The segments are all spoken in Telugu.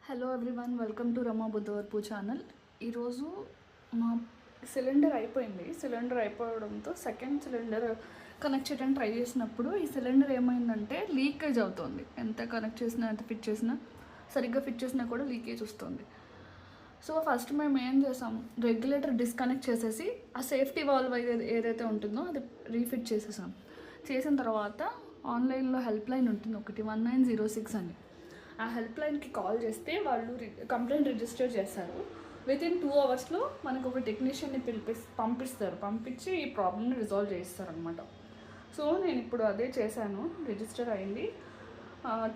Hello everyone, welcome to Rama Buddhavarpu channel. ఈరోజు మా సిలిండర్ అయిపోవడంతో సెకండ్ సిలిండర్ కనెక్ట్ చేయడానికి ట్రై చేసినప్పుడు ఈ సిలిండర్ ఏమైందంటే లీకేజ్ అవుతుంది. ఎంత కనెక్ట్ చేసినా, ఎంత ఫిట్ చేసినా, సరిగ్గా ఫిట్ చేసినా కూడా లీకేజ్ వస్తుంది. సో ఫస్ట్ మేము ఏం చేసాం, రెగ్యులేటర్ డిస్కనెక్ట్ చేసేసి ఆ సేఫ్టీ వాల్వ్ ఏదైతే ఉంటుందో అది రీఫిట్ చేసేసాం. చేసిన తర్వాత ఆన్లైన్లో హెల్ప్ లైన్ ఉంటుంది ఒకటి, 1906 అని. ఆ హెల్ప్ లైన్కి కాల్ చేస్తే వాళ్ళు కంప్లైంట్ రిజిస్టర్ చేస్తారు. వితిన్ 2 అవర్స్లో మనకు ఒక టెక్నీషియన్ని పంపించి ఈ ప్రాబ్లమ్ని రిజాల్వ్ చేస్తారు అనమాట. సో నేను ఇప్పుడు అదే చేశాను, రిజిస్టర్ అయింది,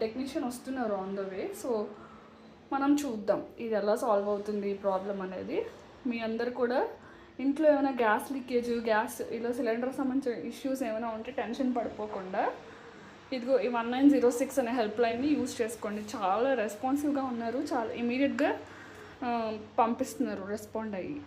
టెక్నీషియన్ వస్తున్నారు ఆన్ ద వే. సో మనం చూద్దాం ఇది ఎలా సాల్వ్ అవుతుంది ఈ ప్రాబ్లం అనేది. మీ అందరు కూడా ఇంట్లో ఏమైనా గ్యాస్ లీకేజ్, ఇలా సిలిండర్ సంబంధించిన ఇష్యూస్ ఏమైనా ఉంటే టెన్షన్ పడిపోకుండా ఇదిగో ఈ 1906 అనే హెల్ప్ లైన్ని యూజ్ చేసుకోండి. చాలా రెస్పాన్సివ్గా ఉన్నారు, చాలా ఇమీడియట్గా పంపిస్తున్నారు రెస్పాండ్ అయ్యి.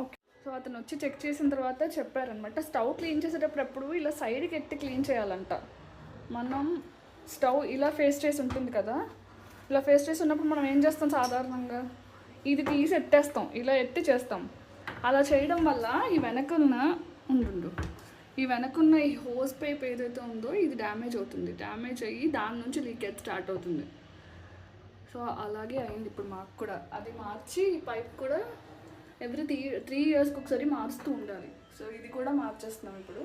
ఓకే, సో అతను వచ్చి చెక్ చేసిన తర్వాత చెప్పారనమాట, స్టవ్ క్లీన్ చేసేటప్పుడు ఇలా సైడ్కి ఎత్తి క్లీన్ చేయాలంట. మనం స్టవ్ ఇలా ఫేస్ చేసి ఉంటుంది కదా, ఇలా ఫేస్ చేసి ఉన్నప్పుడు మనం ఏం చేస్తాం, సాధారణంగా ఇది తీసి ఎత్తేస్తాం, ఇలా ఎత్తి చేస్తాం. అలా చేయడం వల్ల ఈ వెనకున్న ఈ హోస్ పైప్ ఏదైతే ఉందో ఇది డ్యామేజ్ అవుతుంది. డ్యామేజ్ అయ్యి దాని నుంచి లీకేజ్ స్టార్ట్ అవుతుంది. సో అలాగే అయింది ఇప్పుడు మాకు కూడా. అది మార్చి ఈ పైప్ కూడా ఎవ్రీ 3 ఇయర్స్కి ఒకసారి మారుస్తూ ఉండాలి. సో ఇది కూడా మార్చేస్తున్నాం ఇప్పుడు.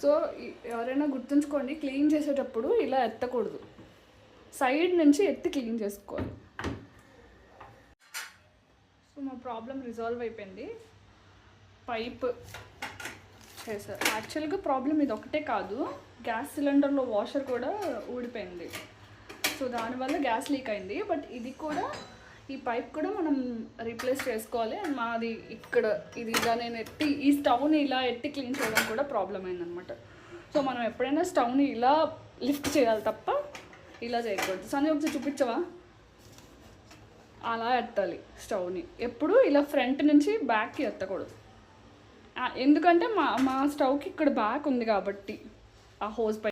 సో ఎవరైనా గుర్తుంచుకోండి, క్లీన్ చేసేటప్పుడు ఇలా ఎత్తకూడదు, సైడ్ నుంచి ఎత్తి క్లీన్ చేసుకోవాలి. సో మా ప్రాబ్లం రిజాల్వ్ అయిపోయింది. పైప్ చేశారు. యాక్చువల్గా ప్రాబ్లం ఇది ఒకటే కాదు, గ్యాస్ సిలిండర్లో వాషర్ కూడా ఊడిపోయింది. సో దానివల్ల గ్యాస్ లీక్ అయింది. బట్ ఇది కూడా, ఈ పైప్ కూడా మనం రీప్లేస్ చేసుకోవాలి. అండ్ మాది ఇక్కడ ఇది ఇలా నేను ఈ స్టవ్ని ఇలా ఎత్తి క్లీన్ చేయడం కూడా ప్రాబ్లం అయిందనమాట. సో మనం ఎప్పుడైనా స్టవ్ని ఇలా లిఫ్ట్ చేయాలి తప్ప ఇలా చేయకూడదు. సంజయ్ ఒకసారి చూపించవా? అలా ఎత్తాలి స్టవ్ని, ఎప్పుడు ఇలా ఫ్రంట్ నుంచి బ్యాక్కి ఎత్తకూడదు. ఎందుకంటే మా స్టవ్కి ఇక్కడ బ్యాక్ ఉంది కాబట్టి ఆ హోస్ పై